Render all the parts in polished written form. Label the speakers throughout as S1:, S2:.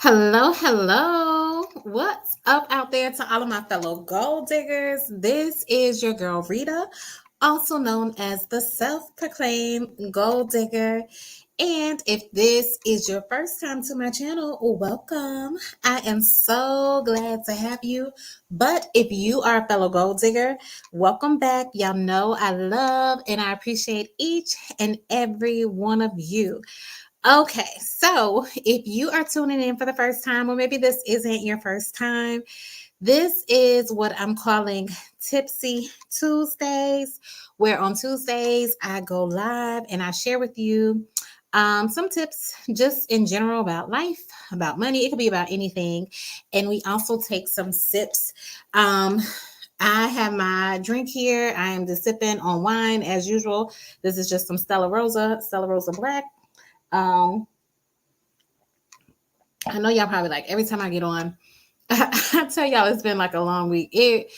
S1: Hello, hello. What's up out there to all of my fellow gold diggers? This is your girl Rita, also known as the self proclaimed gold digger. And if this is your first time to my channel, welcome. I am so glad to have you. But if you are a fellow gold digger, welcome back. Y'all know I love and I appreciate each and every one of you. Okay, so if you are tuning in for the first time, or maybe this isn't your first time, this is what I'm calling Tipsy Tuesdays, where on Tuesdays I go live and I share with you some tips just in general about life, about money. It could be about anything. And we also take some sips. Um, I have my drink here. I am just sipping on wine as usual. This is just some Stella Rosa Black. Um, I know y'all probably like every time I get on, I tell y'all it's been like a long week. It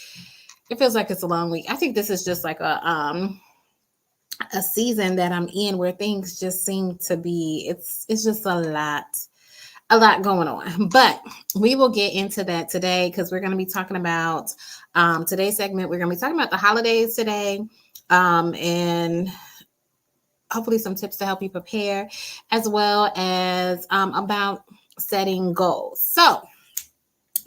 S1: feels like it's a long week. I think this is just like a season that I'm in where things just seem to be it's just a lot going on. But we will get into that today because we're going to be talking about today's segment. We're going to be talking about the holidays today, and hopefully some tips to help you prepare, as well as about setting goals. So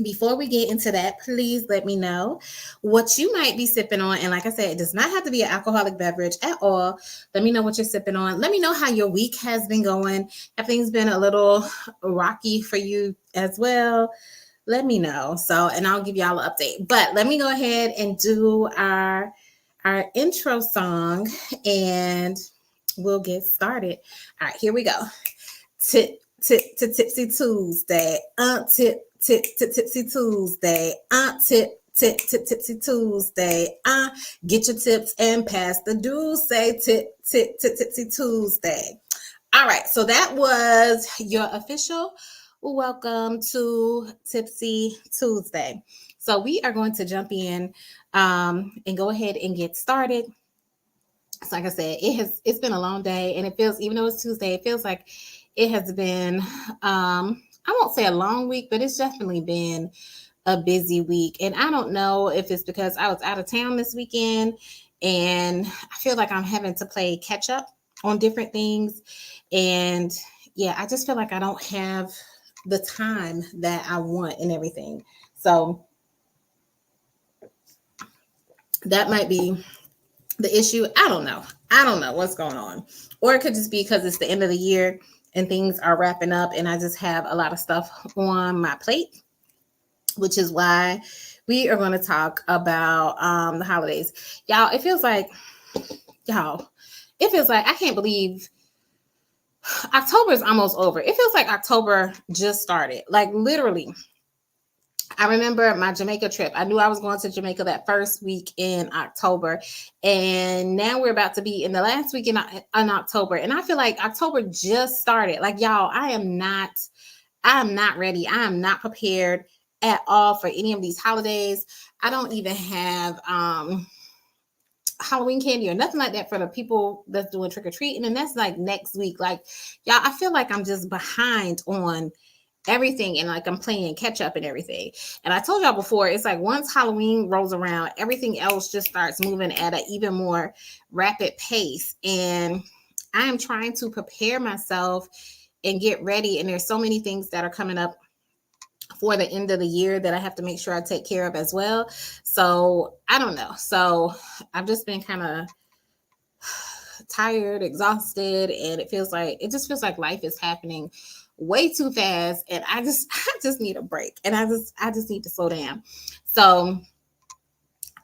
S1: before we get into that, please let me know what you might be sipping on. And like I said, it does not have to be an alcoholic beverage at all. Let me know what you're sipping on. Let me know how your week has been going. Have things been a little rocky for you as well? Let me know. So, and I'll give y'all an update. But let me go ahead and do our intro song and we'll get started. All right, here we go. Tipsy Tuesday. Tipsy Tuesday. Tipsy Tuesday. Get your tips and pass the dues. Say tipsy Tuesday. All right, so that was your official welcome to Tipsy Tuesday. So we are going to jump in and go ahead and get started. So like I said, it's been a long day, and it feels, even though it's Tuesday, it feels like it has been I won't say a long week, but it's definitely been a busy week. And I don't know if it's because I was out of town this weekend and I feel like I'm having to play catch up on different things. And yeah, I just feel like I don't have the time that I want and everything. So that might be the issue. I don't know. I don't know what's going on. Or it could just be because it's the end of the year and things are wrapping up and I just have a lot of stuff on my plate, which is why we are going to talk about the holidays. Y'all, it feels like I can't believe October is almost over. It feels like October just started. Like literally, I remember my Jamaica trip. I knew I was going to Jamaica that first week in October. And now we're about to be in the last week in October. And I feel like October just started. Like, y'all, I am not ready. I am not prepared at all for any of these holidays. I don't even have Halloween candy or nothing like that for the people that's doing trick or treating. And that's like next week. Like, y'all, I feel like I'm just behind on everything and like I'm playing catch up and everything. And I told y'all before, it's like once Halloween rolls around, everything else just starts moving at an even more rapid pace. And I am trying to prepare myself and get ready. And there's so many things that are coming up for the end of the year that I have to make sure I take care of as well. So I don't know. So I've just been kind of tired, exhausted, and it just feels like life is happening way too fast and I just need a break and I just need to slow down. So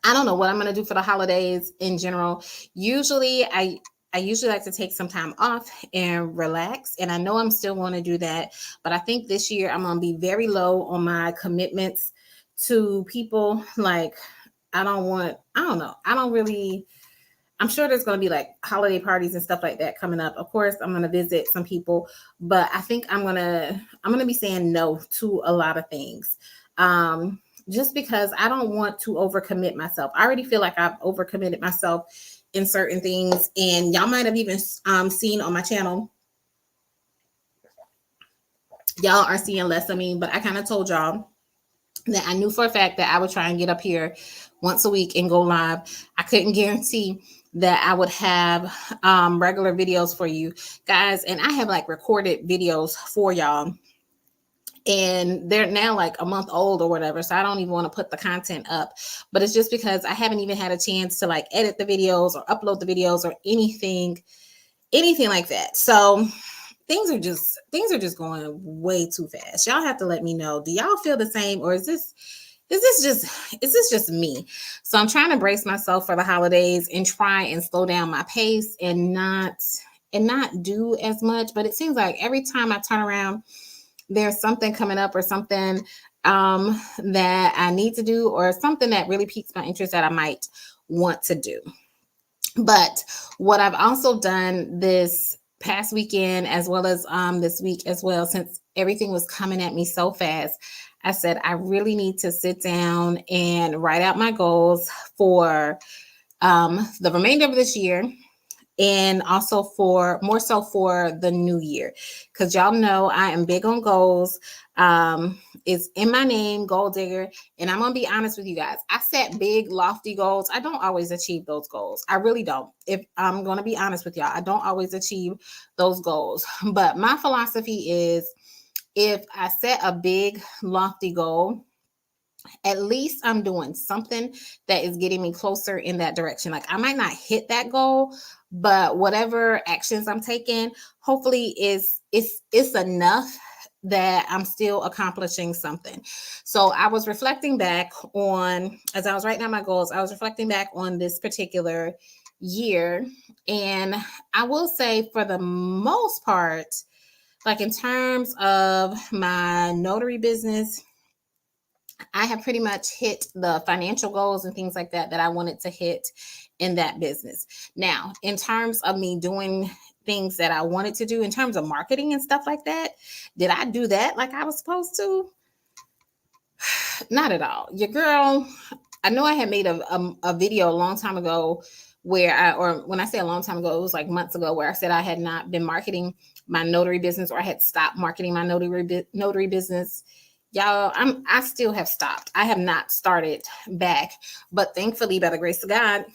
S1: I don't know what I'm going to do for the holidays in general. Usually I usually like to take some time off and relax, and I know I'm still going to do that, but I think this year I'm going to be very low on my commitments to people. Like I don't know. I don't really, I'm sure there's going to be like holiday parties and stuff like that coming up. Of course, I'm going to visit some people, but I think I'm going to be saying no to a lot of things. Just because I don't want to overcommit myself. I already feel like I've overcommitted myself in certain things, and y'all might have even seen on my channel y'all are seeing less of me, but I kind of told y'all that I knew for a fact that I would try and get up here once a week and go live. I couldn't guarantee that I would have regular videos for you guys, and I have like recorded videos for y'all, and they're now like a month old or whatever, so I don't even want to put the content up. But it's just because I haven't even had a chance to like edit the videos or upload the videos or anything like that. So things are just going way too fast. Y'all have to let me know, do y'all feel the same, or is this just me? So I'm trying to brace myself for the holidays and try and slow down my pace and not do as much. But it seems like every time I turn around, there's something coming up or something that I need to do, or something that really piques my interest that I might want to do. But what I've also done this past weekend, as well as this week as well, since everything was coming at me so fast, I said I really need to sit down and write out my goals for the remainder of this year, and also for more so for the new year, because y'all know I am big on goals. It's in my name, Goal Digger. And I'm gonna be honest with you guys, I set big lofty goals. I don't always achieve those goals. I really don't. If I'm gonna be honest with y'all, I don't always achieve those goals. But my philosophy is, if I set a big lofty goal, at least I'm doing something that is getting me closer in that direction. Like, I might not hit that goal, but whatever actions I'm taking, hopefully is enough that I'm still accomplishing something. So I was reflecting back on, as I was writing down my goals, I was reflecting back on this particular year. And I will say, for the most part, like in terms of my notary business, I have pretty much hit the financial goals and things like that I wanted to hit in that business. Now, in terms of me doing things that I wanted to do in terms of marketing and stuff like that, did I do that like I was supposed to? Not at all. Your girl, I know I had made a video a long time ago or when I say a long time ago, it was like months ago, where I said I had not been marketing my notary business, or I had stopped marketing my notary business. Y'all, I still have stopped. I have not started back, but thankfully, by the grace of God,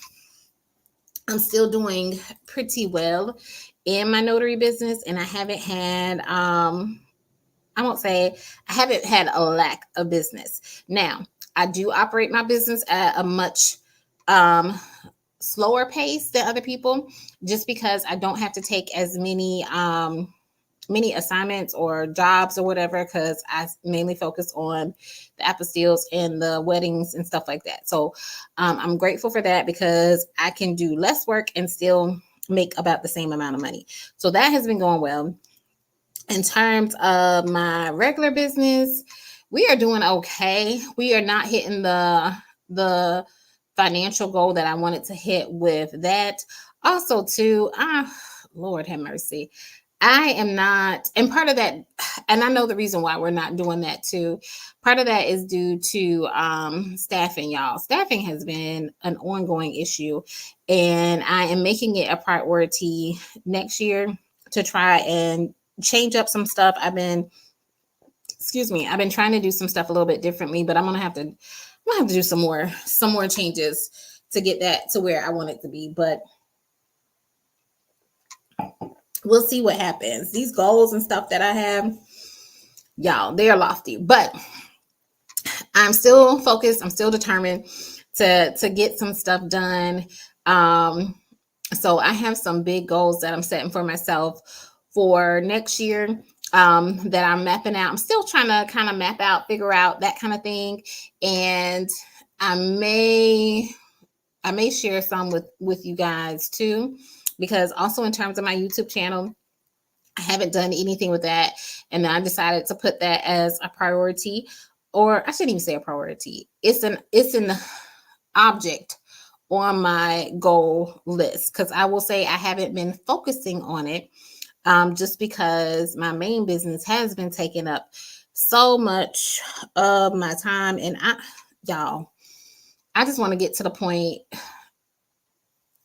S1: I'm still doing pretty well in my notary business, and I haven't had I won't say I haven't had a lack of business. Now, I do operate my business at a much slower pace than other people, just because I don't have to take as many assignments or jobs or whatever, because I mainly focus on the apostilles and the weddings and stuff like that. So I'm grateful for that, because I can do less work and still make about the same amount of money. So that has been going well. In terms of my regular business, we are doing okay. We are not hitting the financial goal that I wanted to hit with that. Also, too, Lord have mercy, I am not, and part of that, and I know the reason why we're not doing that too. Part of that is due to staffing, y'all. Staffing has been an ongoing issue, and I am making it a priority next year to try and change up some stuff. I've been trying to do some stuff a little bit differently, but I'm gonna have to do some more changes to get that to where I want it to be. But we'll see what happens. These goals and stuff that I have, y'all, they are lofty, but I'm still focused. I'm still determined to get some stuff done. So I have some big goals that I'm setting for myself for next year, that I'm mapping out. I'm still trying to kind of map out, figure out that kind of thing. And I may share some with you guys too, because also in terms of my YouTube channel, I haven't done anything with that. And I decided to put that as a priority, or I shouldn't even say a priority. It's an object on my goal list, because I will say I haven't been focusing on it, just because my main business has been taking up so much of my time. And I just want to get to the point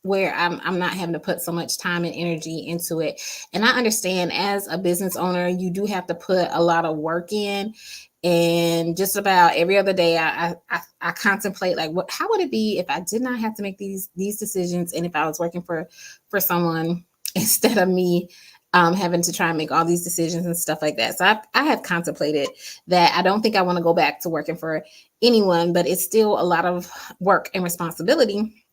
S1: where I'm not having to put so much time and energy into it. And I understand as a business owner, you do have to put a lot of work in. And just about every other day, I contemplate like, what, how would it be if I did not have to make these decisions, and if I was working for someone instead of me having to try and make all these decisions and stuff like that. So I have contemplated that. I don't think I want to go back to working for anyone, but it's still a lot of work and responsibility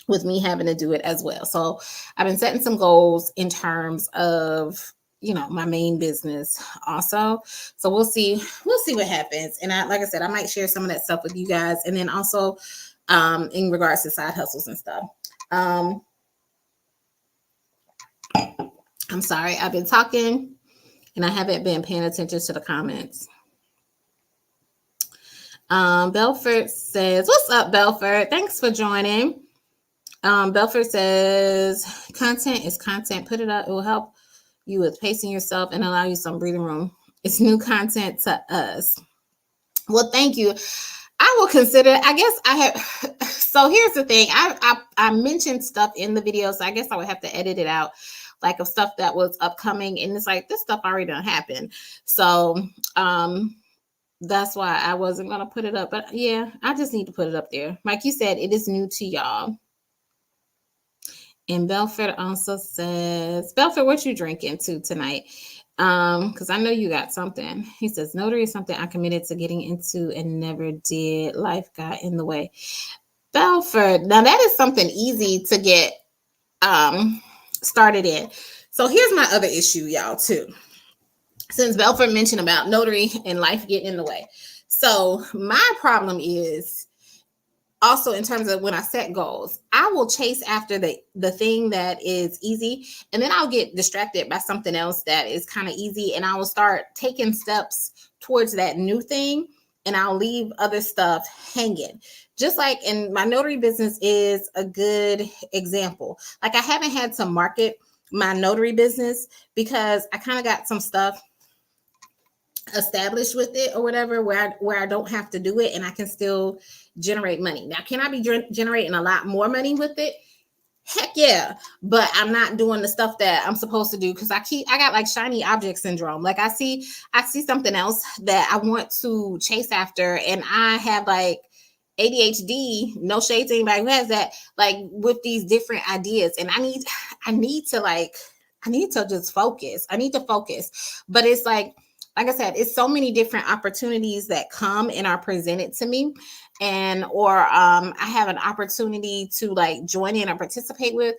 S1: with me having to do it as well. So I've been setting some goals in terms of, my main business also. So we'll see what happens. And like I said, I might share some of that stuff with you guys. And then also in regards to side hustles and stuff. I'm sorry, I've been talking and I haven't been paying attention to the comments. Belford says, what's up, Belford? Thanks for joining. Belford says, content is content. Put it up. It will help you with pacing yourself and allow you some breathing room. It's new content to us. Well, thank you. I will consider, I guess I have. So here's the thing. I mentioned stuff in the video, so I guess I would have to edit it out, like of stuff that was upcoming. And it's like, this stuff already done happened. So, that's why I wasn't going to put it up. But yeah, I just need to put it up there. Like you said, it is new to y'all. And Belford also says, Belford, what you drinking to tonight? Because I know you got something. He says, notary is something I committed to getting into and never did. Life got in the way. Belford, now that is something easy to get started in. So here's my other issue, y'all, too. Since Belford mentioned about notary and life getting in the way. So my problem is also in terms of when I set goals, I will chase after the thing that is easy, and then I'll get distracted by something else that is kind of easy, and I will start taking steps towards that new thing, and I'll leave other stuff hanging. Just like in my notary business is a good example. Like I haven't had to market my notary business because I kind of got some stuff established with it or whatever, where I don't have to do it and I can still generate money. Now, can I be generating a lot more money with it? Heck yeah. But I'm not doing the stuff that I'm supposed to do because I got like shiny object syndrome. Like I see something else that I want to chase after, and I have like ADHD, no shade to anybody who has that, like with these different ideas. And I need to just focus. I need to focus. But it's like I said, it's so many different opportunities that come and are presented to me, or I have an opportunity to like join in or participate with,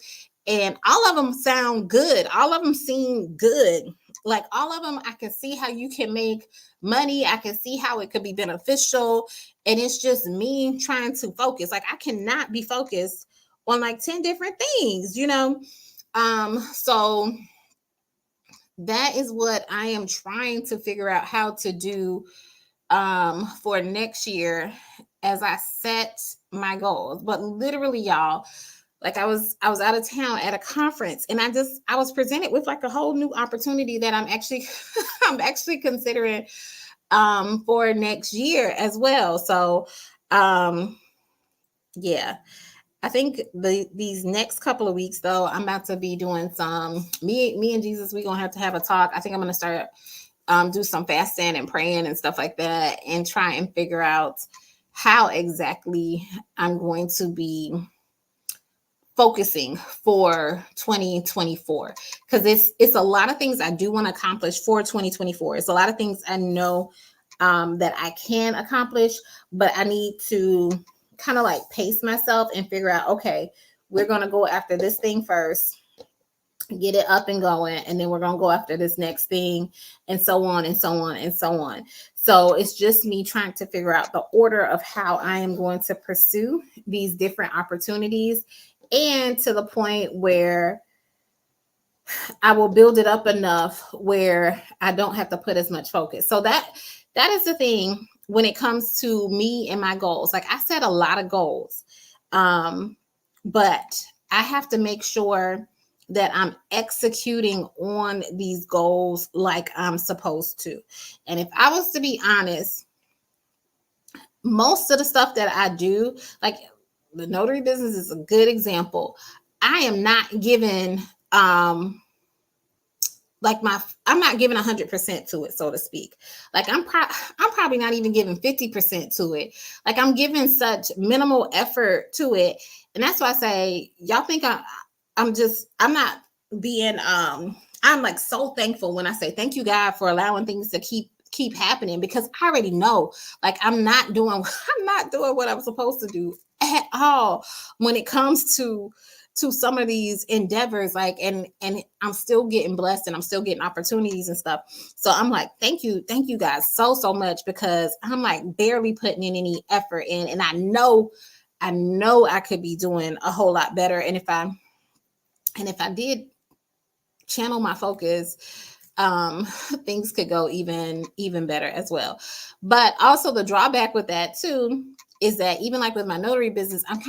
S1: and all of them sound good. All of them seem good. Like all of them, I can see how you can make money. I can see how it could be beneficial, and it's just me trying to focus. Like I cannot be focused on like 10 different things, so that is what I am trying to figure out how to do for next year as I set my goals. But literally, y'all, like I was out of town at a conference, and I was presented with like a whole new opportunity that I'm actually I'm actually considering for next year as well. So yeah. I think these next couple of weeks, though, I'm about to be doing some me and Jesus. We're gonna have to have a talk. I think I'm gonna start do some fasting and praying and stuff like that, and try and figure out how exactly I'm going to be focusing for 2024, because it's a lot of things I do want to accomplish for 2024. It's a lot of things I know that I can accomplish, but I need to kind of like pace myself and figure out, okay, we're going to go after this thing first, get it up and going, and then we're going to go after this next thing, and so on and so on and so on. So it's just me trying to figure out the order of how I am going to pursue these different opportunities, and to the point where I will build it up enough where I don't have to put as much focus. So that is the thing when it comes to me and my goals. Like I set a lot of goals, but I have to make sure that I'm executing on these goals like I'm supposed to. And if I was to be honest, most of the stuff that I do, like the notary business is a good example. I am not giving like I'm not giving 100% to it, so to speak. Like I'm probably not even giving 50% to it. Like I'm giving such minimal effort to it. And that's why I say, y'all think I'm not being I'm like so thankful when I say thank you, God, for allowing things to keep happening, because I already know like I'm not doing what I'm supposed to do at all when it comes to some of these endeavors. Like, and I'm still getting blessed and I'm still getting opportunities and stuff. So I'm like, thank you guys so much, because I'm like barely putting in any effort in, and I know I could be doing a whole lot better. And if I did channel my focus, things could go even better as well. But also the drawback with that too is that even like with my notary business, I'm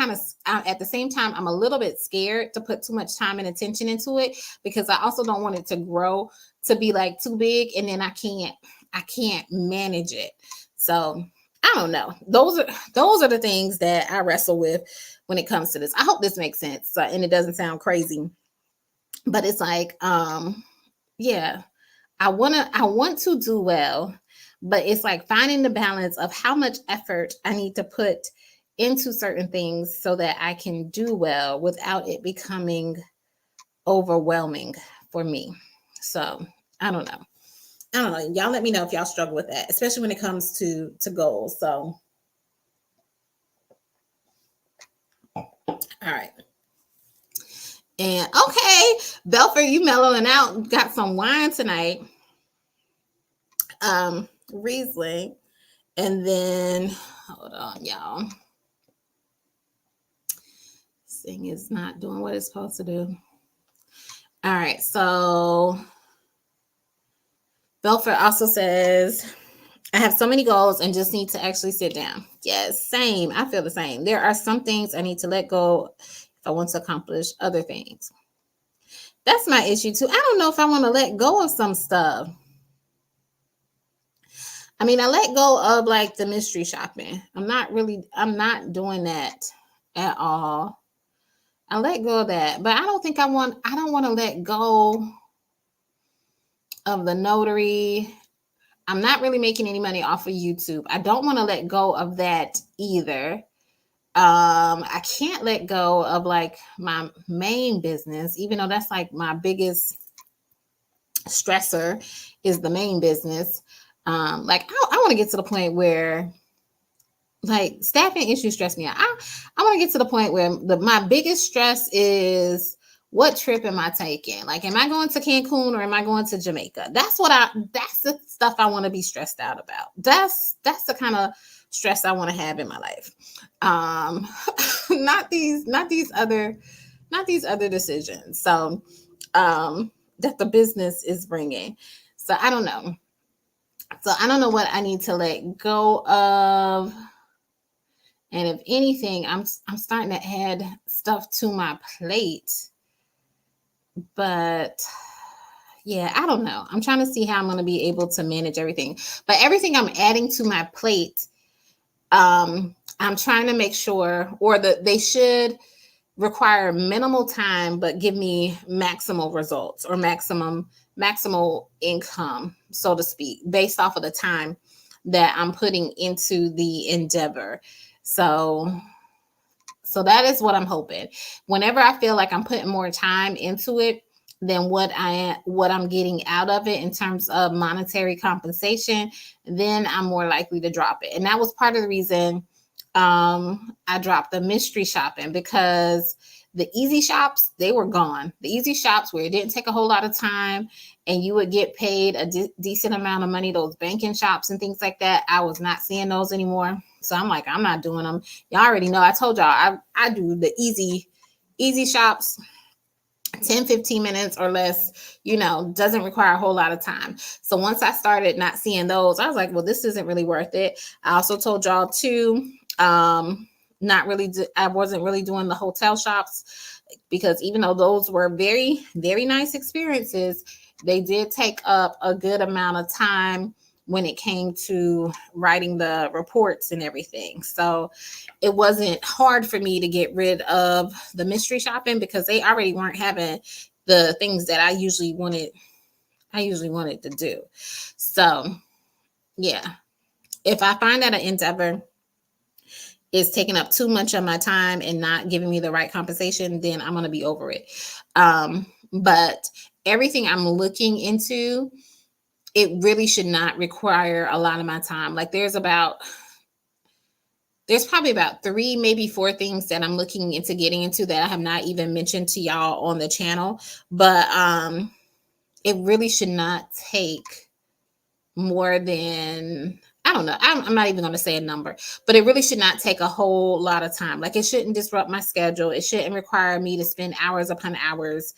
S1: at the same time, I'm a little bit scared to put too much time and attention into it, because I also don't want it to grow to be like too big, and then I can't manage it. So I don't know. Those are the things that I wrestle with when it comes to this. I hope this makes sense, and it doesn't sound crazy, but it's like, yeah, I want to do well, but it's like finding the balance of how much effort I need to put into certain things so that I can do well without it becoming overwhelming for me. So I don't know. Y'all let me know if y'all struggle with that, especially when it comes to goals. So, all right. And okay, Belford, you mellowing out. Got some wine tonight. Riesling. And then, hold on, y'all. This thing is not doing what it's supposed to do. All right, so Belford also says, I have so many goals and just need to actually sit down. Yes, same. I feel the same. There are some things I need to let go if I want to accomplish other things. That's my issue too. I don't know if I want to let go of some stuff. I mean, I let go of like the mystery shopping. I'm not doing that at all. I let go of that, but I don't want to let go of the notary. I'm not really making any money off of YouTube. I don't want to let go of that either. I can't let go of like my main business, even though that's like my biggest stressor is the main business. Like I want to get to the point where like staffing issues stress me out. I want to get to the point where my biggest stress is, what trip am I taking? Like, am I going to Cancun or am I going to Jamaica? That's the stuff I want to be stressed out about. That's the kind of stress I want to have in my life. Not these other decisions. So, that the business is bringing. So I don't know. So I don't know what I need to let go of. And if anything, I'm starting to add stuff to my plate. But yeah, I don't know. I'm trying to see how I'm going to be able to manage everything. But everything I'm adding to my plate, I'm trying to make sure, or they should require minimal time, but give me maximal results or maximal income, so to speak, based off of the time that I'm putting into the endeavor. So that is what I'm hoping. Whenever I feel like I'm putting more time into it than what I'm getting out of it in terms of monetary compensation, then I'm more likely to drop it. And that was part of the reason I dropped the mystery shopping, because the easy shops, they were gone. The easy shops where it didn't take a whole lot of time and you would get paid a decent amount of money, those banking shops and things like that, I was not seeing those anymore. So I'm like, I'm not doing them. Y'all already know. I told y'all I do the easy shops, 10-15 minutes or less, doesn't require a whole lot of time. So once I started not seeing those, I was like, well, this isn't really worth it. I also told y'all too, I wasn't really doing the hotel shops, because even though those were very, very nice experiences, they did take up a good amount of time when it came to writing the reports and everything. So it wasn't hard for me to get rid of the mystery shopping because they already weren't having the things that I usually wanted to do. So yeah, if I find that an endeavor is taking up too much of my time and not giving me the right compensation, then I'm going to be over it. But everything I'm looking into, it really should not require a lot of my time. Like there's probably about 3, maybe 4 things that I'm looking into getting into that I have not even mentioned to y'all on the channel. But it really should not take more than, I don't know. I'm not even going to say a number, but it really should not take a whole lot of time. Like it shouldn't disrupt my schedule. It shouldn't require me to spend hours upon hours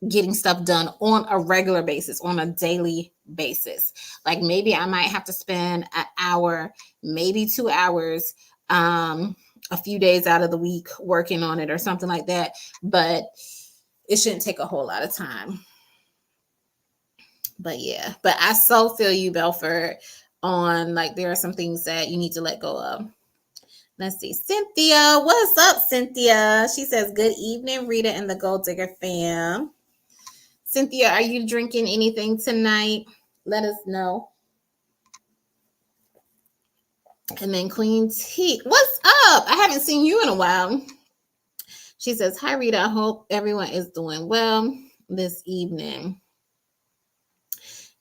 S1: getting stuff done on a regular basis, on a daily basis. Like maybe I might have to spend an hour, maybe 2 hours, a few days out of the week working on it or something like that. But it shouldn't take a whole lot of time. But yeah, but I so feel you, Belford, on like there are some things that you need to let go of. Let's see. Cynthia, what's up, Cynthia? She says, good evening, Rita and the Gold Digger fam. Cynthia, are you drinking anything tonight? Let us know. And then Queen T, what's up? I haven't seen you in a while. She says, hi, Rita. I hope everyone is doing well this evening.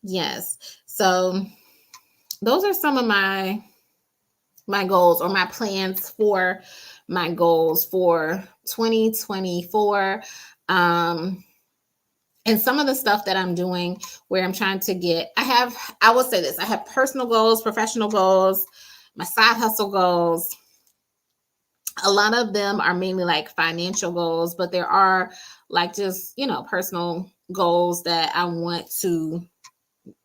S1: Yes. So those are some of my goals or my plans for my goals for 2024. And some of the stuff that I'm doing where I'm trying to get, I will say this, I have personal goals, professional goals, my side hustle goals. A lot of them are mainly like financial goals, but there are like just, personal goals that I want to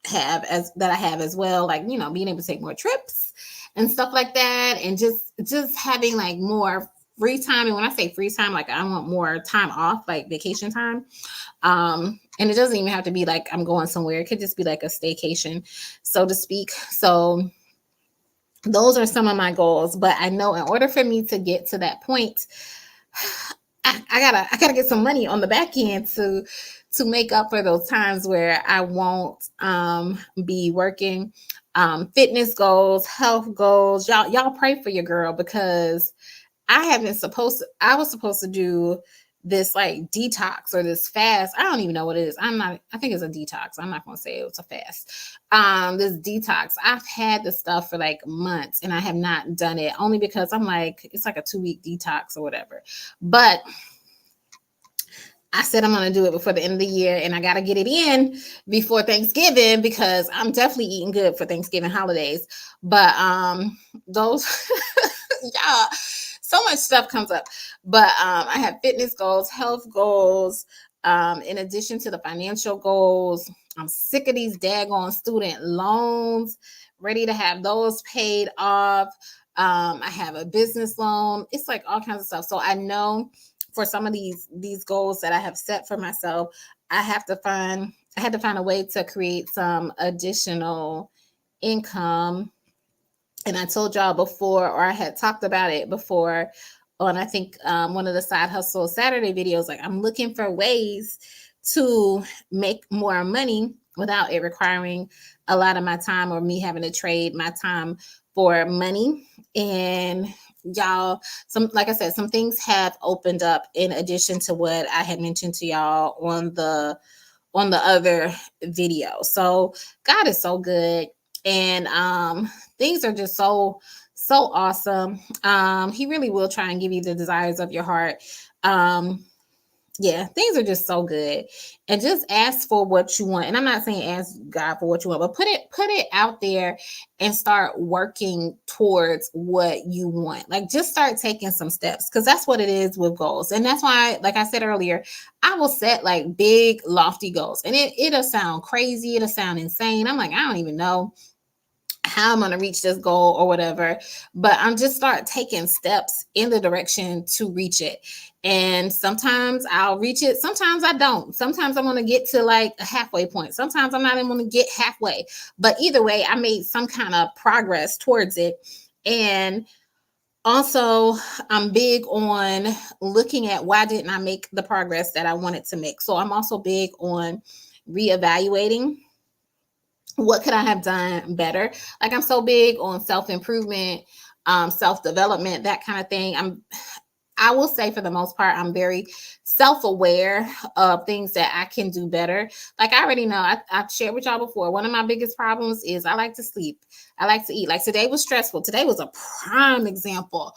S1: have I have as well. Like, being able to take more trips and stuff like that. And just having like more free time. And when I say free time, like I want more time off, like vacation time. And it doesn't even have to be like I'm going somewhere. It could just be like a staycation, so to speak. So those are some of my goals. But I know in order for me to get to that point, I gotta get some money on the back end to make up for those times where I won't be working. Fitness goals, health goals. Y'all pray for your girl because I was supposed to do this like detox or this fast. I don't even know what it is. I think it's a detox. I'm not going to say it was a fast. This detox, I've had this stuff for like months and I have not done it only because I'm like, it's like a 2-week detox or whatever. But I said I'm going to do it before the end of the year and I got to get it in before Thanksgiving because I'm definitely eating good for Thanksgiving holidays. But those, yeah, so much stuff comes up. But I have fitness goals, health goals, in addition to the financial goals. I'm sick of these daggone student loans, ready to have those paid off. I have a business loan. It's like all kinds of stuff. So I know for some of these goals that I have set for myself, I had to find a way to create some additional income. And I told y'all before, or I had talked about it before on, I think, one of the Side Hustle Saturday videos, like I'm looking for ways to make more money without it requiring a lot of my time or me having to trade my time for money. And y'all, like I said, some things have opened up in addition to what I had mentioned to y'all on the other video. So God is so good. And things are just so awesome. He really will try and give you the desires of your heart. Yeah, things are just so good. And just ask for what you want. And I'm not saying ask God for what you want, but put it out there and start working towards what you want. Like just start taking some steps because that's what it is with goals. And that's why, like I said earlier, I will set like big, lofty goals. And it'll sound crazy. It'll sound insane. I'm like, I don't even know how I'm going to reach this goal or whatever, but I'm just start taking steps in the direction to reach it. And sometimes I'll reach it, sometimes I don't. Sometimes I want to get to like a halfway point. Sometimes I'm not even going to get halfway. But either way, I made some kind of progress towards it. And also, I'm big on looking at why didn't I make the progress that I wanted to make. So I'm also big on reevaluating what could I have done better. Like I'm so big on self-improvement, self-development, that kind of thing. I will say for the most part, I'm very self-aware of things that I can do better. Like I already know, I've shared with y'all before, one of my biggest problems is I like to sleep. I like to eat. Like today was stressful. Today was a prime example.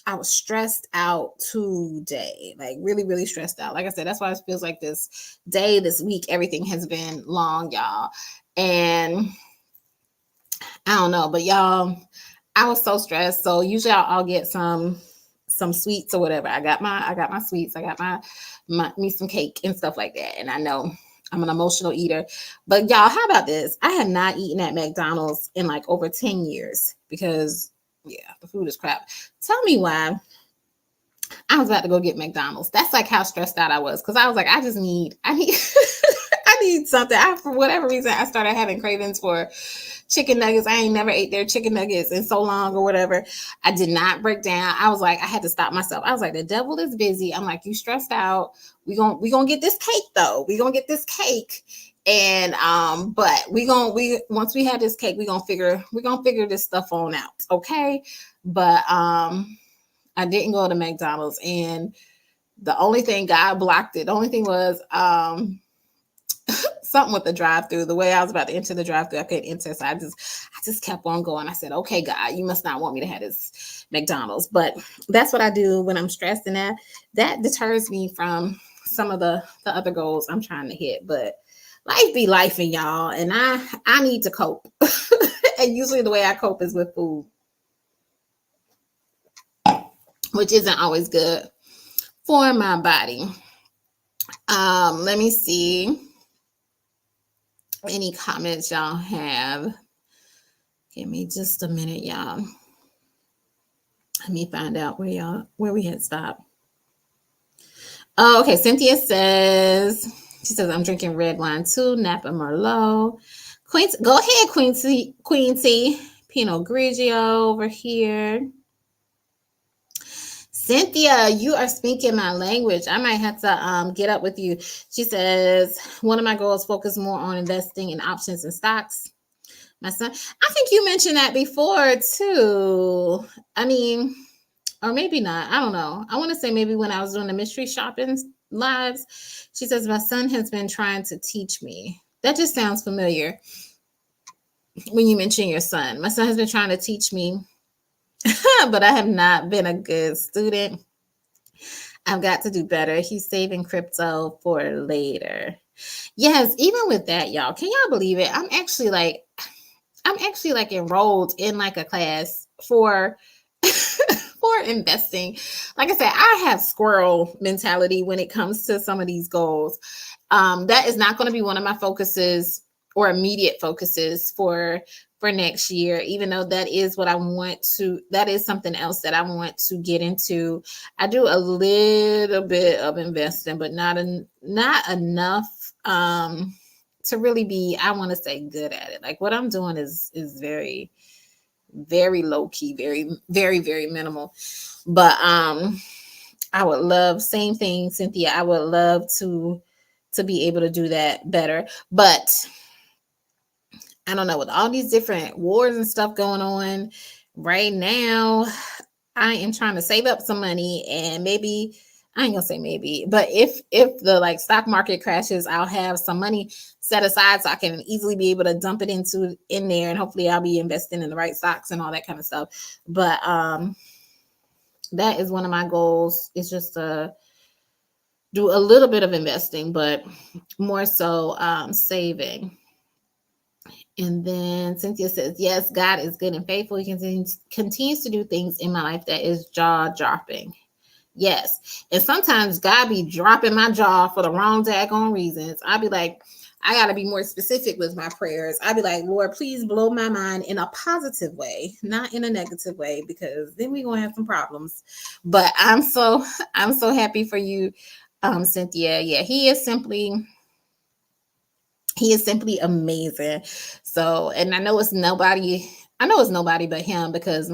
S1: I was stressed out today, like really, really stressed out. Like I said, that's why it feels like this day, this week, everything has been long, y'all. And I don't know, but y'all, I was so stressed. So usually I'll get some sweets or whatever. I got my sweets. I got me some cake and stuff like that. And I know I'm an emotional eater. But y'all, how about this? I have not eaten at McDonald's in like over 10 years because yeah, the food is crap. Tell me why I was about to go get McDonald's. That's like how stressed out I was because I was like, I need I need something. For whatever reason, I started having cravings for chicken nuggets. I ain't never ate their chicken nuggets in so long or whatever. I did not break down. I was like, I had to stop myself. I was like, the devil is busy. I'm like, you stressed out. We gonna get this cake though. We gonna get this cake. And but we once we have this cake, we're gonna figure this stuff on out. Okay. But I didn't go to McDonald's, and the only thing God blocked it. The only thing was something with the drive-through. The way I was about to enter the drive-through, I couldn't enter, so I just kept on going. I said, "Okay, God, you must not want me to have this McDonald's." But that's what I do when I'm stressed, and that deters me from some of the other goals I'm trying to hit. But life be life, and y'all, and I need to cope, and usually the way I cope is with food, which isn't always good for my body. Let me see any comments y'all have. Give me just a minute, y'all. Let me find out where we had stopped. Oh, okay. Cynthia says, she says, I'm drinking red wine too, Napa Merlot. Go ahead, Queen T. Pinot Grigio over here. Cynthia, you are speaking my language. I might have to get up with you. She says, one of my goals focus more on investing in options and stocks. My son, I think you mentioned that before too. I mean, or maybe not. I don't know. I want to say maybe when I was doing the mystery shopping lives. She says, my son has been trying to teach me. That just sounds familiar when you mention your son. My son has been trying to teach me, but I have not been a good student. I've got to do better. He's saving crypto for later. Yes, even with that, y'all, can y'all believe it? I'm actually like enrolled in like a class for for investing. Like I said, I have squirrel mentality when it comes to some of these goals. That is not going to be one of my focuses or immediate focuses for next year, even though that is something else that I want to get into. I do a little bit of investing, but not enough to really be, I want to say, good at it. Like what I'm doing is very, very low key, very, very, very minimal. But I would love, same thing, Cynthia, I would love to be able to do that better. But I don't know, with all these different wars and stuff going on right now, I am trying to save up some money, and maybe, I ain't gonna say maybe, but if the like stock market crashes, I'll have some money set aside so I can easily be able to dump it in there, and hopefully I'll be investing in the right stocks and all that kind of stuff. But that is one of my goals, is just to do a little bit of investing, but more so saving. And then Cynthia says, yes, God is good and faithful. He continues to do things in my life that is jaw dropping. Yes. And sometimes God be dropping my jaw for the wrong daggone reasons. I'll be like, I got to be more specific with my prayers. I'd be like, Lord, please blow my mind in a positive way, not in a negative way, because then we're going to have some problems. But I'm so happy for you, Cynthia. Yeah, he is simply amazing. So, and I know it's nobody but him, because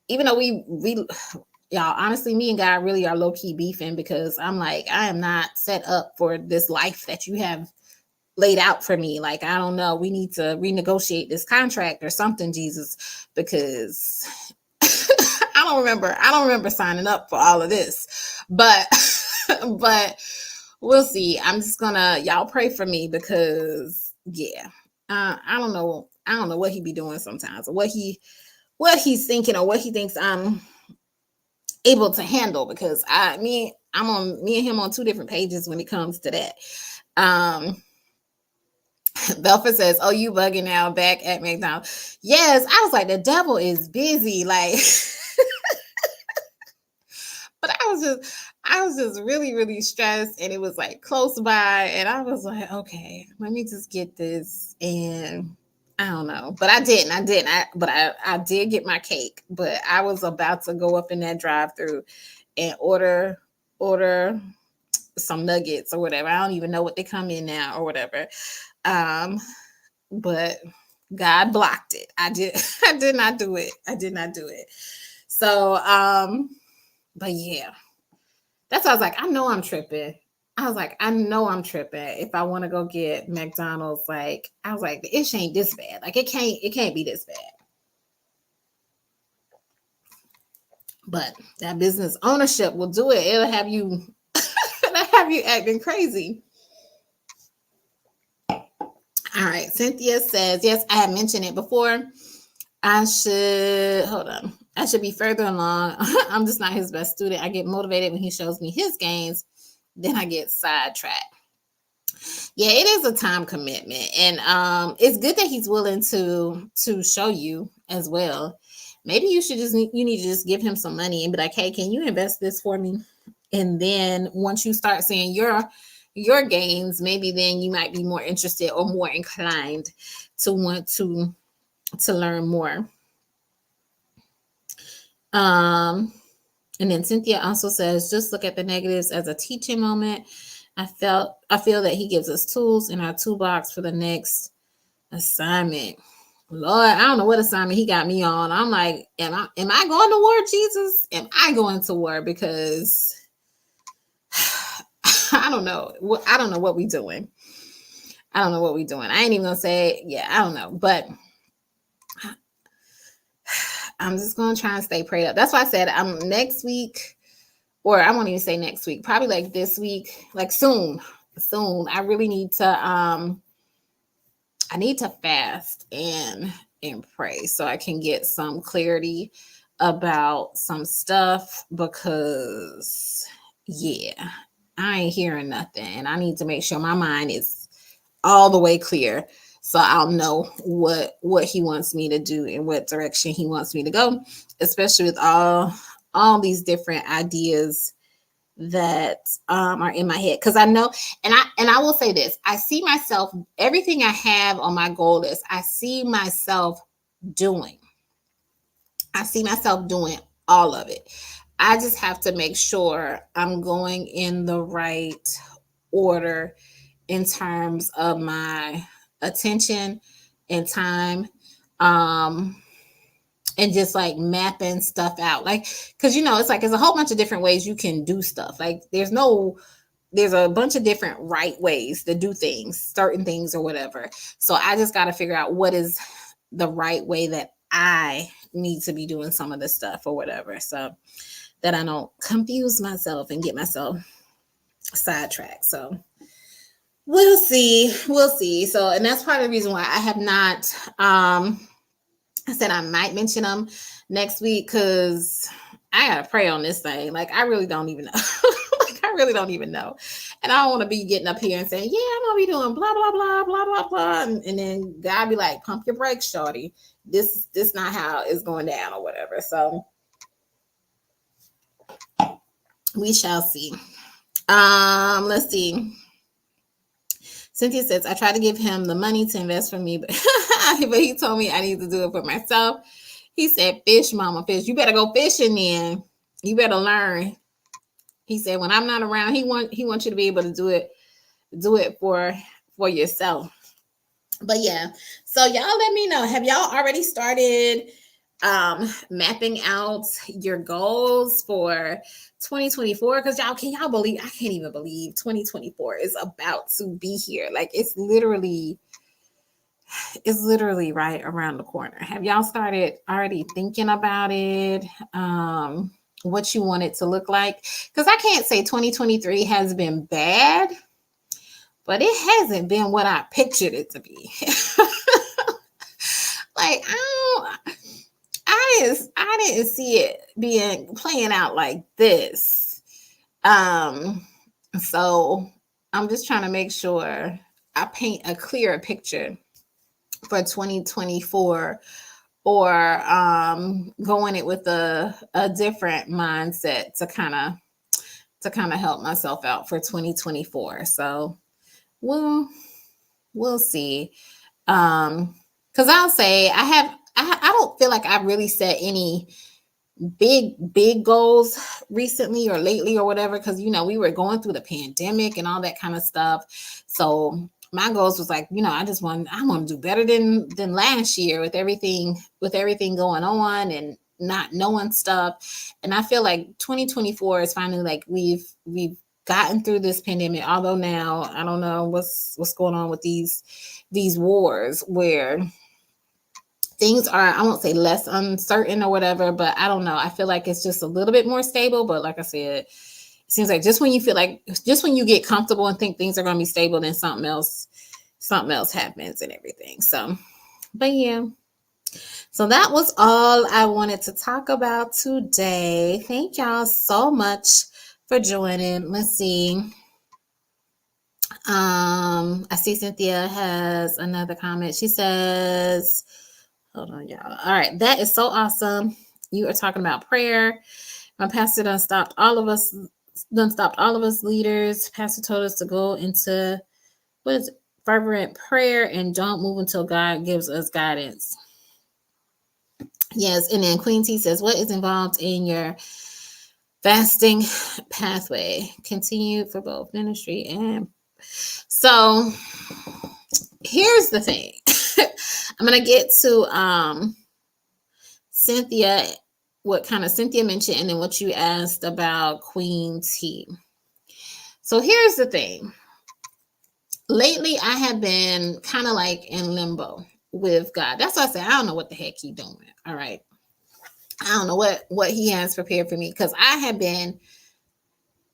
S1: even though we y'all, honestly, me and God really are low key beefing, because I'm like, I am not set up for this life that you have laid out for me. Like, I don't know, we need to renegotiate this contract or something, Jesus, because I don't remember signing up for all of this. But but we'll see. I'm just gonna, y'all pray for me, because yeah, I don't know what he be doing sometimes, or what he's thinking, or what he thinks I'm able to handle, because me and him on two different pages when it comes to that. Belfa says, "Oh, you bugging now back at McDonald's?" Yes, I was like, the devil is busy, like. But I was just really, really stressed, and it was like close by, and I was like, okay, let me just get this. And I don't know, but I didn't. I did get my cake, but I was about to go up in that drive-through and order some nuggets or whatever. I don't even know what they come in now or whatever. But God blocked it. I did not do it. I did not do it. So but yeah. That's why I was like, I know I'm tripping. I was like, I know I'm tripping. If I want to go get McDonald's, like, I was like, the ish ain't this bad. Like, it can't be this bad. But that business ownership will do it. It'll have you acting crazy. All right. Cynthia says, yes, I had mentioned it before. I should be further along. I'm just not his best student. I get motivated when he shows me his gains. Then I get sidetracked. Yeah, it is a time commitment, and it's good that he's willing to show you as well. Maybe you need to just give him some money and be like, hey, can you invest this for me? And then once you start seeing your gains, maybe then you might be more interested or more inclined to want to learn more. And then Cynthia also says, just look at the negatives as a teaching moment. I feel that he gives us tools in our toolbox for the next assignment. Lord, I don't know what assignment he got me on. I'm like, am I going to war, Jesus? Am I going to war? Because I don't know. I don't know what we doing. I don't know what we doing. I ain't even gonna say, yeah, I don't know. But I'm just gonna try and stay prayed up. That's why I said next week, or I won't even say next week, probably like this week, like soon. I really need to I need to fast and pray so I can get some clarity about some stuff, because yeah, I ain't hearing nothing, and I need to make sure my mind is all the way clear, so I'll know what he wants me to do and what direction he wants me to go, especially with all these different ideas that are in my head, because I know, and I will say this, I see myself, everything I have on my goal list, I see myself doing all of it. I just have to make sure I'm going in the right order in terms of my attention and time, and just like mapping stuff out, like, because it's like there's a whole bunch of different ways you can do stuff. Like there's a bunch of different right ways to do things, certain things or whatever. So I just got to figure out what is the right way that I need to be doing some of this stuff or whatever, so that I don't confuse myself and get myself sidetracked. So we'll see. So, and that's part of the reason why I have not, I said I might mention them next week, because I gotta pray on this thing. Like, I really don't even know. I really don't even know. And I don't want to be getting up here and saying, yeah, I'm gonna be doing blah blah blah blah blah blah, and then God be like, pump your brakes, shorty. This not how it's going down or whatever. So we shall see. Let's see. Cynthia says, I tried to give him the money to invest for me, but, but he told me I need to do it for myself. He said, fish, mama, fish. You better go fishing then. You better learn. He said, when I'm not around, he wants you to be able to do it for yourself. But yeah, so y'all let me know. Have y'all already started mapping out your goals for 2024? Because y'all believe, I can't even believe 2024 is about to be here. Like it's literally right around the corner. Have y'all started already thinking about it? What you want it to look like? Because I can't say 2023 has been bad, but it hasn't been what I pictured it to be. Like I didn't see it playing out like this. So I'm just trying to make sure I paint a clearer picture for 2024, or go in it with a different mindset to kind of help myself out for 2024. So we'll see. Because I'll say I don't feel like I really set any big goals recently or lately or whatever, because we were going through the pandemic and all that kind of stuff. So my goals was like, I want to do better than last year with everything going on and not knowing stuff. And I feel like 2024 is finally like we've gotten through this pandemic, although now I don't know what's going on with these wars where things are, I won't say less uncertain or whatever, but I don't know. I feel like it's just a little bit more stable. But like I said, it seems like just when you get comfortable and think things are going to be stable, then something else happens and everything. So, but yeah. So that was all I wanted to talk about today. Thank y'all so much for joining. Let's see. I see Cynthia has another comment. She says, hold on, y'all. All right. That is so awesome. You are talking about prayer. My pastor done stopped all of us leaders. Pastor told us to go into fervent prayer and don't move until God gives us guidance. Yes. And then Queen T says, what is involved in your fasting pathway? Continue for both ministry and so here's the thing. I'm going to get to Cynthia, what kind of Cynthia mentioned, and then what you asked about Queen T. So here's the thing. Lately, I have been kind of like in limbo with God. That's why I say I don't know what the heck he's doing. All right. I don't know what he has prepared for me, because I have been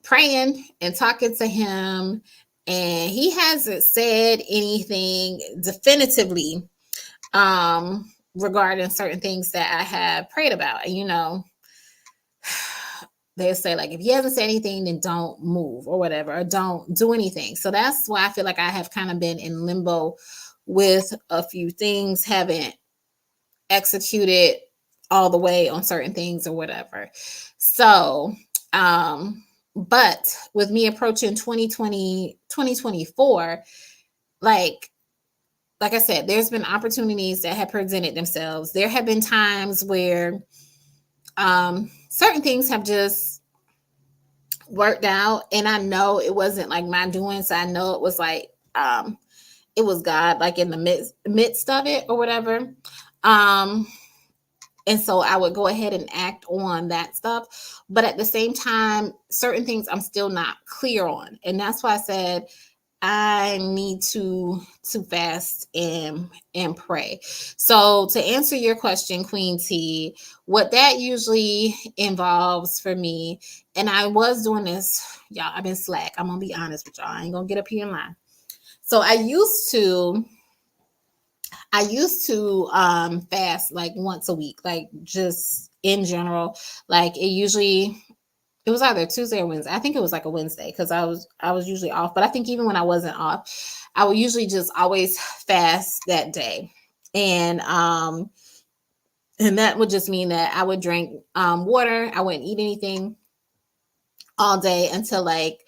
S1: praying and talking to him, and he hasn't said anything definitively regarding certain things that I have prayed about. And they'll say, like, if he hasn't said anything, then don't move or whatever, or don't do anything. So that's why I feel like I have kind of been in limbo with a few things, haven't executed all the way on certain things or whatever. So but with me approaching 2024, like I said, there's been opportunities that have presented themselves. There have been times where certain things have just worked out, and I know it wasn't like my doing. So I know it was like it was God, like in the midst of it or whatever. And so I would go ahead and act on that stuff. But at the same time, certain things I'm still not clear on. And that's why I said I need to fast and pray. So to answer your question, Queen T, what that usually involves for me, and I was doing this, y'all, I've been slack. I'm going to be honest with y'all. I ain't going to get up here and lie. So I used to fast like once a week, like just in general. Like it was either Tuesday or Wednesday. I think it was like a Wednesday, because I was usually off. But I think even when I wasn't off, I would usually just always fast that day. And that would just mean that I would drink water. I wouldn't eat anything all day until like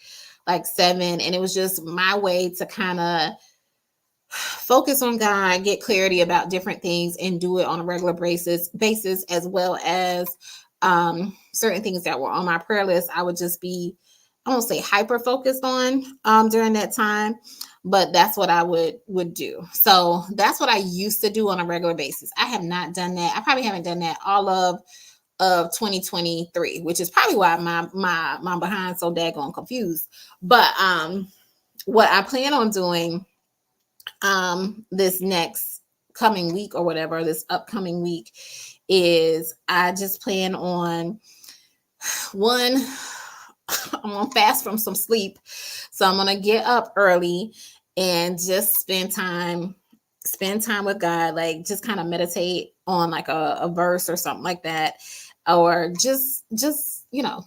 S1: 7. And it was just my way to kind of focus on God, get clarity about different things, and do it on a regular basis, as well as certain things that were on my prayer list. I would just be, I won't say hyper focused on during that time, but that's what I would do. So that's what I used to do on a regular basis. I have not done that. I probably haven't done that all of 2023, which is probably why my behind so daggone confused. But what I plan on doing this next coming week or whatever, this upcoming week, is I just plan on one, I'm gonna fast from some sleep. So I'm gonna get up early and just spend time with God, like just kind of meditate on like a verse or something like that. Or just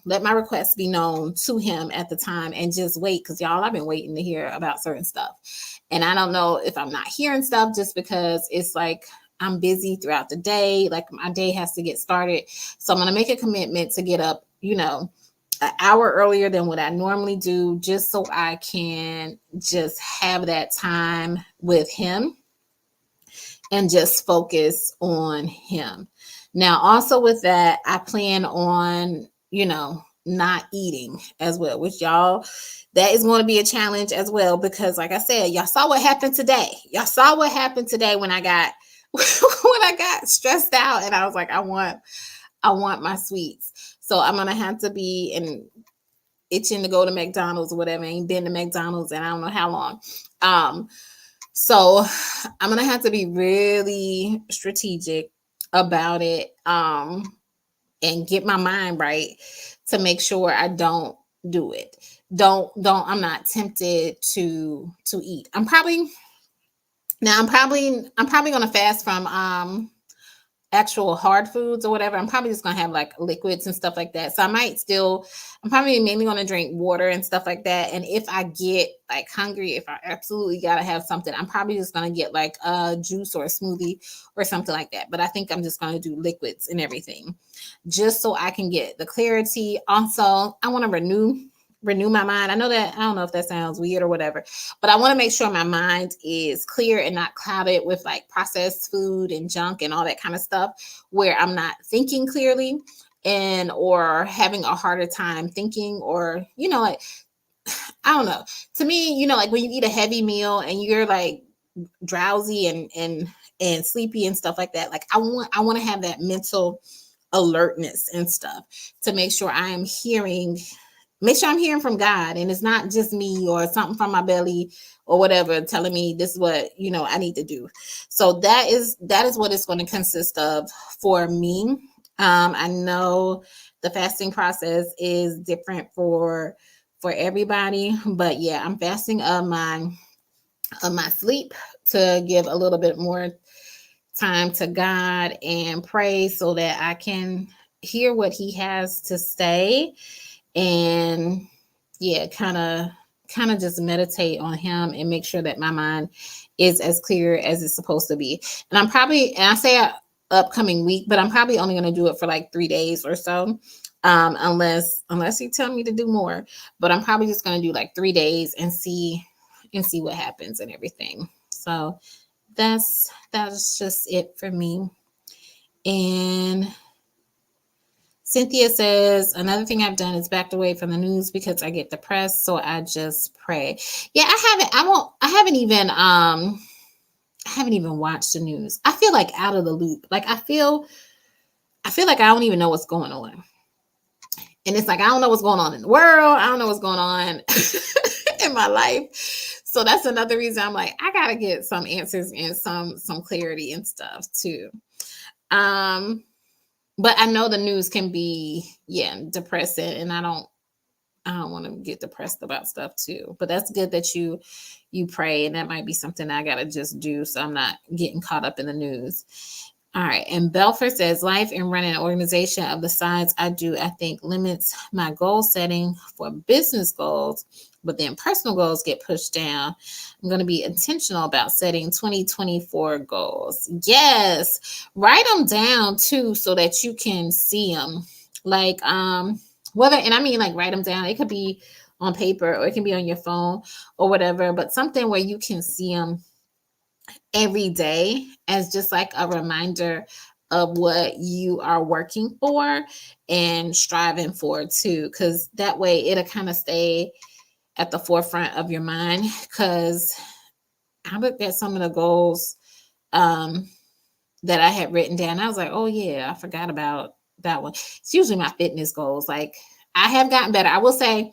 S1: let my requests be known to him at the time and just wait. Cause y'all, I've been waiting to hear about certain stuff. And I don't know if I'm not hearing stuff just because it's like I'm busy throughout the day. Like my day has to get started. So I'm gonna make a commitment to get up, an hour earlier than what I normally do, just so I can just have that time with him and just focus on him. Now, also with that, I plan on, not eating as well, which y'all, that is going to be a challenge as well, because like I said, y'all saw what happened today. Y'all saw what happened today when I got when I got stressed out and I was like, I want my sweets. So I'm gonna have to be itching to go to McDonald's or whatever. I ain't been to McDonald's and I don't know how long. So I'm gonna have to be really strategic about it, and get my mind right to make sure I don't do it. I'm not tempted to eat. I'm probably gonna fast from actual hard foods or whatever. I'm probably just gonna have like liquids and stuff like that. So I'm probably mainly gonna drink water and stuff like that. And if I get like hungry, if I absolutely gotta have something, I'm probably just gonna get like a juice or a smoothie or something like that. But I think I'm just gonna do liquids and everything, just so I can get the clarity. Also, I want to renew my mind. I don't know if that sounds weird or whatever, but I want to make sure my mind is clear and not clouded with like processed food and junk and all that kind of stuff, where I'm not thinking clearly and or having a harder time thinking, or like, I don't know. To me, like when you eat a heavy meal and you're like drowsy and sleepy and stuff like that, like I want to have that mental alertness and stuff to make sure I'm hearing from God, and it's not just me or something from my belly or whatever telling me this is what I need to do. So that is what it's going to consist of for me. I know the fasting process is different for everybody, but yeah, I'm fasting of my sleep to give a little bit more time to God and pray so that I can hear what he has to say, and yeah, kind of just meditate on him and make sure that my mind is as clear as it's supposed to be. And I say upcoming week, but I'm probably only going to do it for like 3 days or so, unless you tell me to do more. But I'm probably just going to do like 3 days and see what happens and everything. So that's just it for me. And Cynthia says, another thing I've done is backed away from the news because I get depressed, so I just pray. Yeah, I haven't even watched the news. I feel like out of the loop. Like I feel like I don't even know what's going on. And it's like I don't know what's going on in the world. I don't know what's going on in my life. So that's another reason I'm like, I gotta get some answers and some clarity and stuff too. But I know the news can be depressing, and I don't want to get depressed about stuff too. But that's good that you pray, and that might be something I gotta just do so I'm not getting caught up in the news. All right. And Belford says, life and running an organization of the size I do, I think limits my goal setting for business goals, but then personal goals get pushed down. I'm going to be intentional about setting 2024 goals. Yes. Write them down too, so that you can see them. Like, and I mean, like, write them down. It could be on paper or it can be on your phone or whatever, but something where you can see them every day as just like a reminder of what you are working for and striving for too, because that way it'll kind of stay at the forefront of your mind. Because I looked at some of the goals um, that I had written down. I was like, oh yeah, I forgot about that one. It's usually my fitness goals. Like I have gotten better. I will say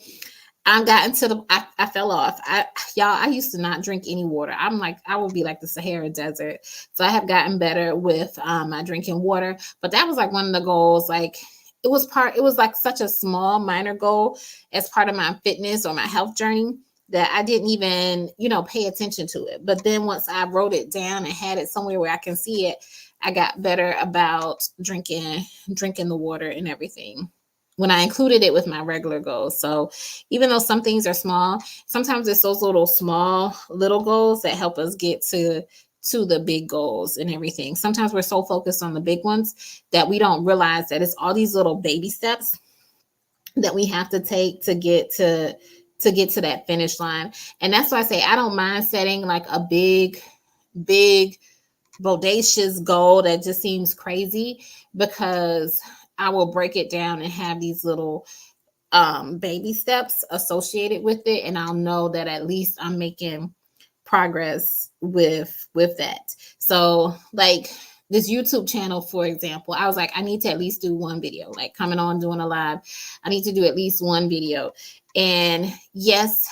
S1: I got into I fell off. I used to not drink any water. I'm like, I will be like the Sahara Desert. So I have gotten better with my drinking water. But that was like one of the goals. Like it was like such a small, minor goal as part of my fitness or my health journey that I didn't even, pay attention to it. But then once I wrote it down and had it somewhere where I can see it, I got better about drinking the water and everything when I included it with my regular goals. So even though some things are small, sometimes it's those little goals that help us get to the big goals and everything. Sometimes we're so focused on the big ones that we don't realize that it's all these little baby steps that we have to take to get to that finish line. And that's why I say I don't mind setting like a big bodacious goal that just seems crazy, because I will break it down and have these little baby steps associated with it, and I'll know that at least I'm making progress with that. So like this YouTube channel, for example, I was like, I need to at least do one video, like coming on doing a live. I need to do at least one video. And yes,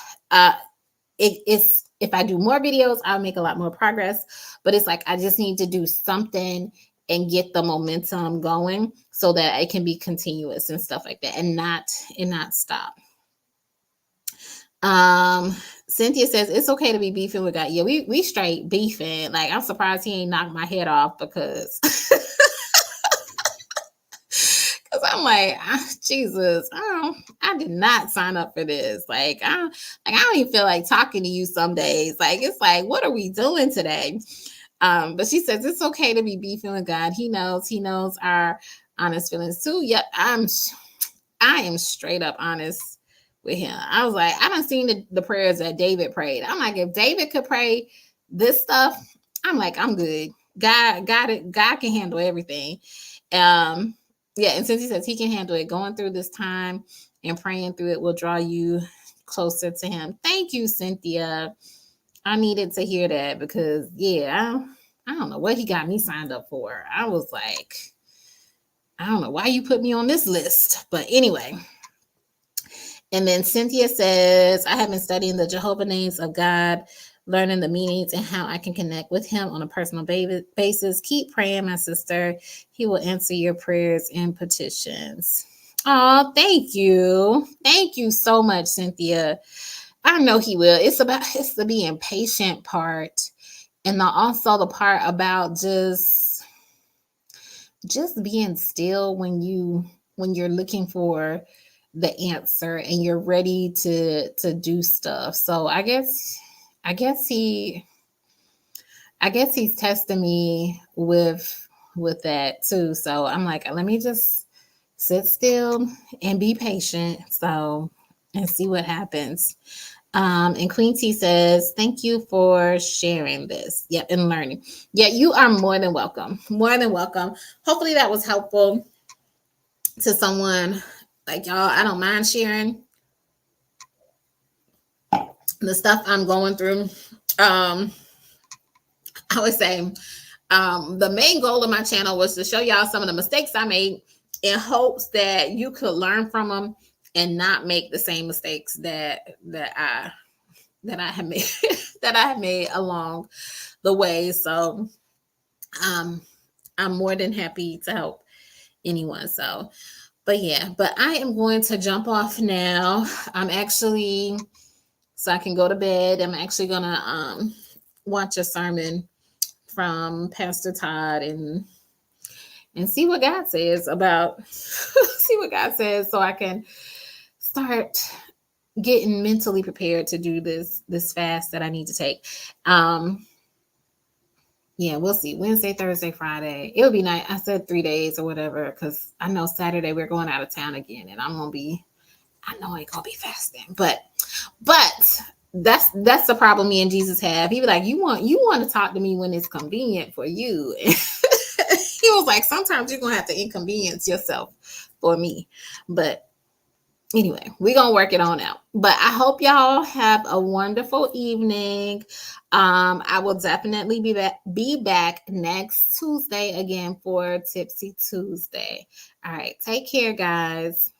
S1: it's if I do more videos, I'll make a lot more progress. But it's like I just need to do something and get the momentum going so that it can be continuous and stuff like that, and not stop. Cynthia says it's okay to be beefing with God. Yeah, we straight beefing. Like I'm surprised he ain't knocked my head off, because I'm like, Jesus, I did not sign up for this. Like I don't even feel like talking to you some days. Like it's like, what are we doing today? But she says it's okay to be beefing with God. He knows our honest feelings too. Yep, I am straight up honest with him. I was like, I done seen the prayers that David prayed. I'm like, if David could pray this stuff, I'm like, I'm good. God got it. God can handle everything. Yeah, and since he says he can handle it, going through this time and praying through it will draw you closer to him. Thank you, Cynthia. I needed to hear that, because yeah, I don't know what he got me signed up for. I was like, I don't know why you put me on this list. But anyway. And then Cynthia says, I have been studying the Jehovah names of God, learning the meanings and how I can connect with him on a personal basis. Keep praying, my sister. He will answer your prayers and petitions. Oh, thank you. Thank you so much, Cynthia. I know he will. It's the being patient part. And also the part about just being still when you're looking for the answer and you're ready to do stuff. So I guess he's testing me with that too. So I'm like, let me just sit still and be patient. So and see what happens. And Queen T says, thank you for sharing this. Yep, and learning. Yeah, you are more than welcome. More than welcome. Hopefully that was helpful to someone. Like y'all, I don't mind sharing the stuff I'm going through. I would say the main goal of my channel was to show y'all some of the mistakes I made in hopes that you could learn from them and not make the same mistakes that I have made that I have made along the way. So I'm more than happy to help anyone. So but I am going to jump off now. So I can go to bed. I'm actually gonna watch a sermon from Pastor Todd and see what God says about see what God says, so I can start getting mentally prepared to do this fast that I need to take. Yeah, we'll see. Wednesday, Thursday, Friday. It'll be nice. I said 3 days or whatever, because I know Saturday we're going out of town again, and I know I ain't gonna be fasting. But That's the problem me and Jesus have. He was like, you want to talk to me when it's convenient for you. He was like, sometimes you're gonna have to inconvenience yourself for me. But anyway, we're gonna work it on out. But I hope y'all have a wonderful evening. I will definitely be back next Tuesday again for Tipsy Tuesday. All right, take care, guys.